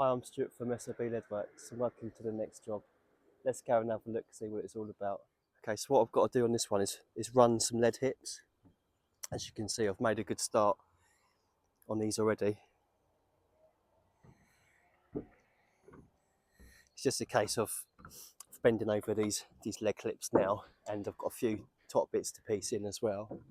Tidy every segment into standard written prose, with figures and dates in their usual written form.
Hi, I'm Stuart from SOB Leadworks and welcome to the next job. Let's go and have a look, see what it's all about. Okay, so what I've got to do on this one is run some lead hips. As you can see, I've made a good start on these already. It's just a case of bending over these lead clips now, and I've got a few top bits to piece in as well.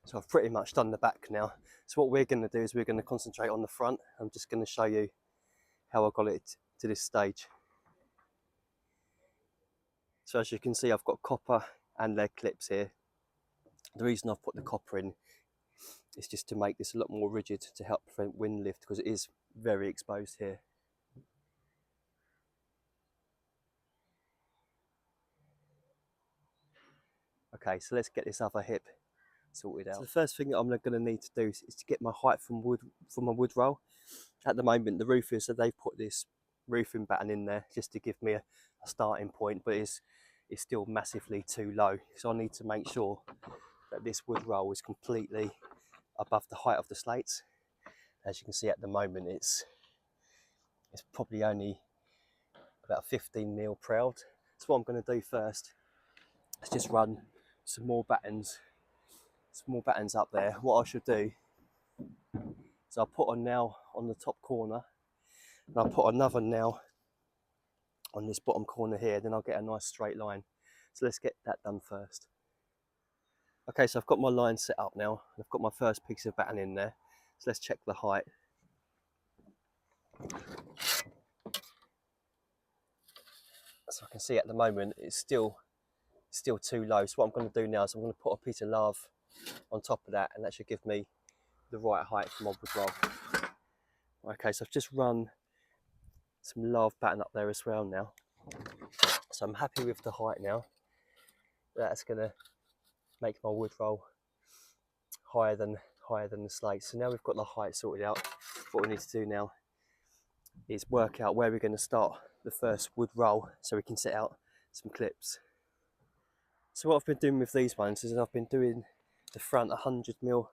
So I've pretty much done the back now. So what we're going to do is we're going to concentrate on the front. I'm just going to show you how I got it to this stage. So as you can see, I've got copper and lead clips here. The reason I've put the copper in is just to make this a lot more rigid to help prevent wind lift, because it is very exposed here. Okay, so let's get this other hip sorted out. So the first thing that I'm going to need to do is to get my height from my wood roll. At the moment, the roofers, so they've put this roofing batten in there just to give me a starting point, but it's still massively too low. So I need to make sure that this wood roll is completely above the height of the slates. As you can see at the moment, it's probably only about 15 mil proud. So what I'm going to do first is just run some more battens up there. What I should do is I'll put a nail on the top corner, and I'll put another nail on this bottom corner here, then I'll get a nice straight line. So let's get that done first. Okay, so I've got my line set up now. I've got my first piece of batten in there. So let's check the height. So I can see at the moment it's still too low. So what I'm going to do now is I'm going to put a piece of lath on top of that, and that should give me the right height for my wood roll. Okay, so I've just run some lath batten up there as well now. So I'm happy with the height now. That's going to make my wood roll higher than the slate. So now we've got the height sorted out. What we need to do now is work out where we're going to start the first wood roll so we can set out some clips. So what I've been doing with these ones is I've been doing the front 100 mil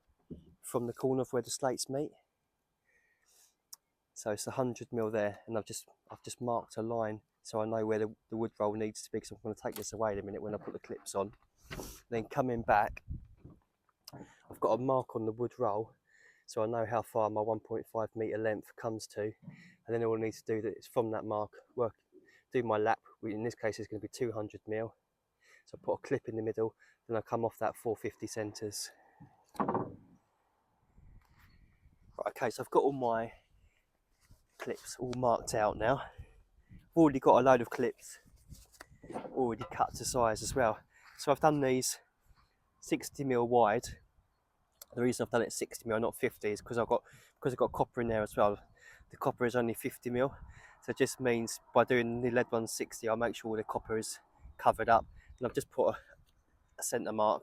from the corner of where the slates meet. So it's 100 mil there, and I've just marked a line so I know where the wood roll needs to be, because I'm going to take this away in a minute when I put the clips on. Then coming back, I've got a mark on the wood roll so I know how far my 1.5 metre length comes to, and then all I need to do is from that mark do my lap. In this case it's going to be 200 mil. So I put a clip in the middle, then I come off that 450 centres. Right, okay, so I've got all my clips all marked out now. I've already got a load of clips already cut to size as well. So I've done these 60 mil wide. The reason I've done it 60 mil, not 50, is because I've got copper in there as well. The copper is only 50 mil, so it just means by doing the lead one 60, I'll make sure the copper is covered up. And I've just put a centre mark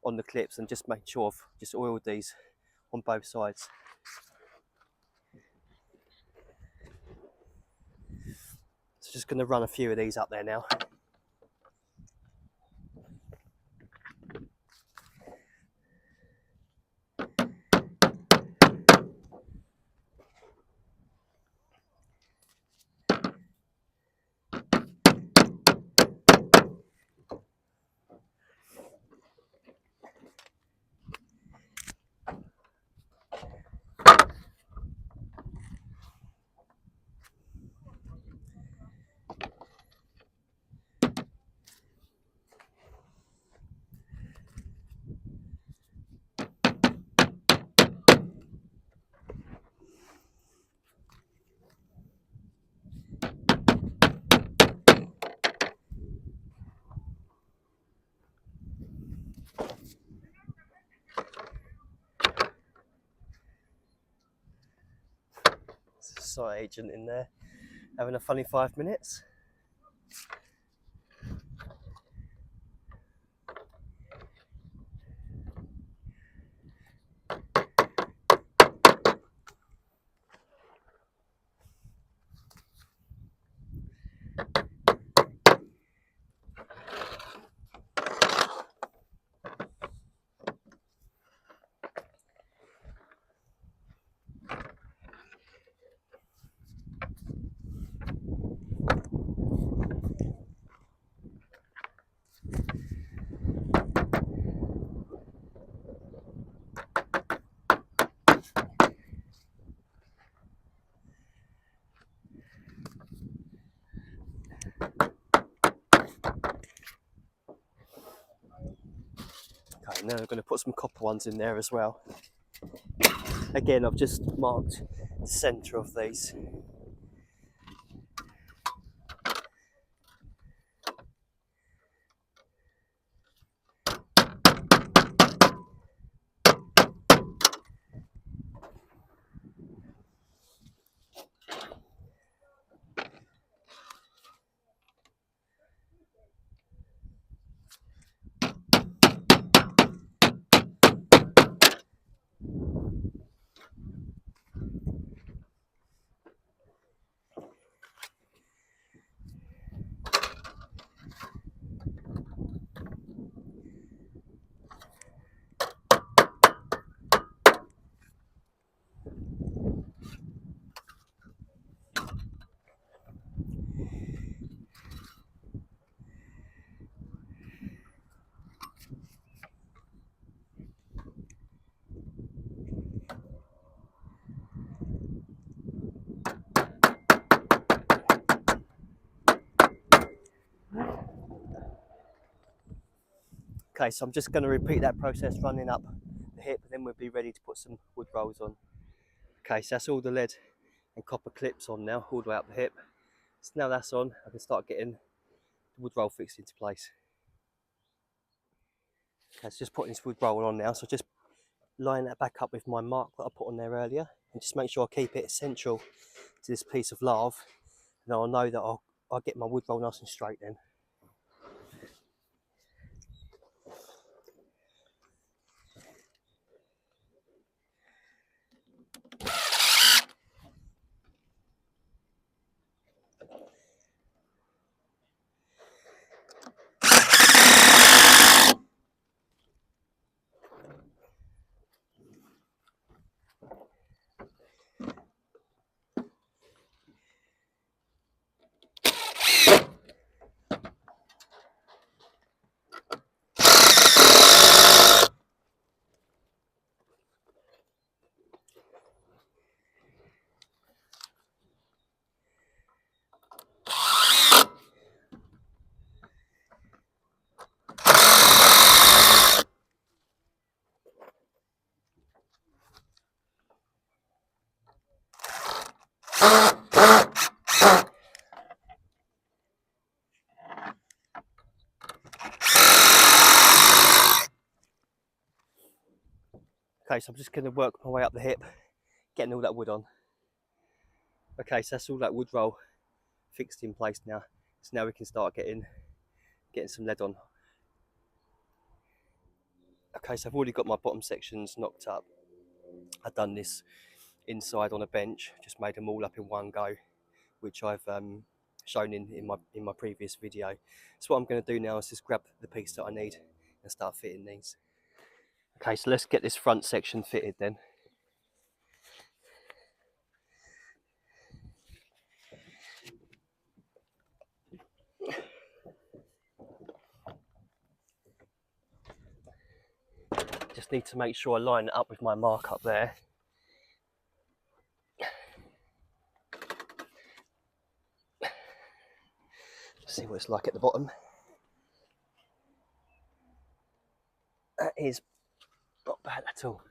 on the clips and just make sure I've just oiled these on both sides. So just going to run a few of these up there now. Site agent in there having a funny 5 minutes. Okay, now we're going to put some copper ones in there as well. Again, I've just marked the centre of these. Okay, so I'm just going to repeat that process running up the hip, and then we'll be ready to put some wood rolls on. Okay, so that's all the lead and copper clips on now, all the way up the hip. So now that's on, I can start getting the wood roll fixed into place. Okay, so just putting this wood roll on now, so just line that back up with my mark that I put on there earlier, and just make sure I keep it central to this piece of lath, and I'll know that I'll get my wood roll nice and straight then. Okay, so I'm just going to work my way up the hip, getting all that wood on. Okay, so that's all that wood roll fixed in place now. So now we can start getting some lead on. Okay, so I've already got my bottom sections knocked up. I've done this inside on a bench, just made them all up in one go, which I've shown in my previous video. So what I'm going to do now is just grab the piece that I need and start fitting these. Okay, so let's get this front section fitted then. Just need to make sure I line it up with my mark up there. See what it's like at the bottom. That is not bad at all.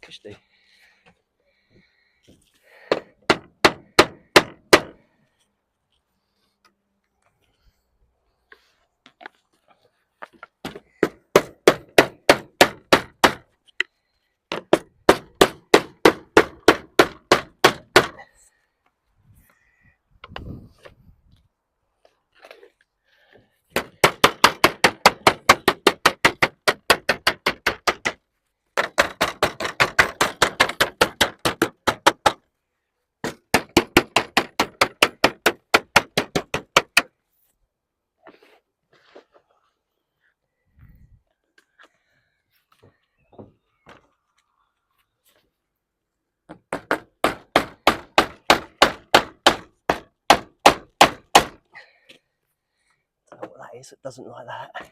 Cushy. that is. It doesn't like that. I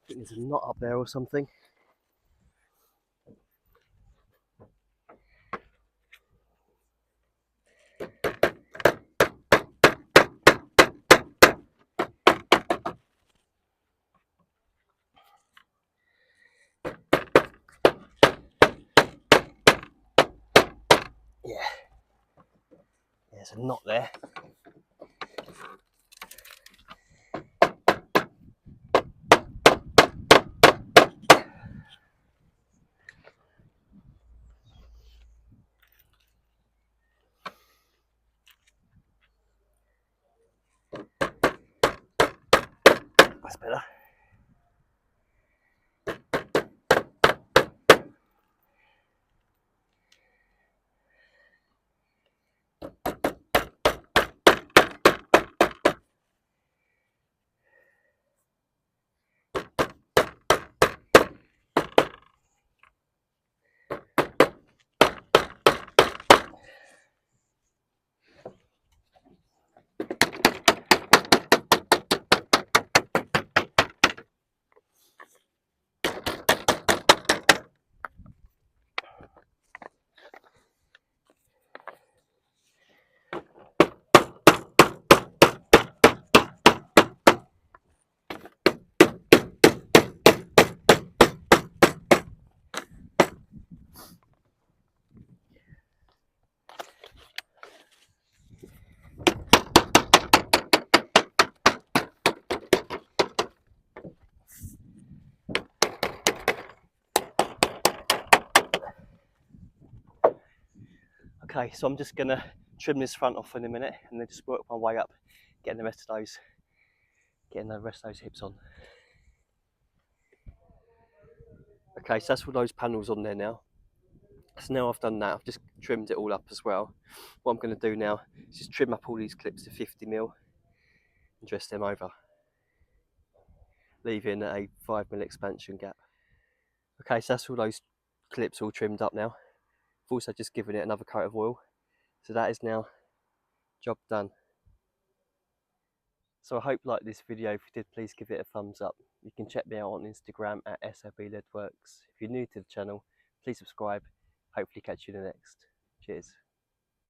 think there's a knot up there or something. Yeah, there's a knot there. That's better. Okay, so I'm just gonna trim this front off in a minute and then just work my way up, getting the rest of those hips on. Okay, so that's all those panels on there now. So now I've done that, I've just trimmed it all up as well. What I'm going to do now is just trim up all these clips to 50mm and dress them over, leaving a 5mm expansion gap. Okay, so that's all those clips all trimmed up now. I've also just given it another coat of oil. So that is now job done. So I hope you liked this video. If you did, please give it a thumbs up. You can check me out on Instagram at SLB Leadworks. If you're new to the channel, please subscribe. Hopefully catch you in the next. Cheers.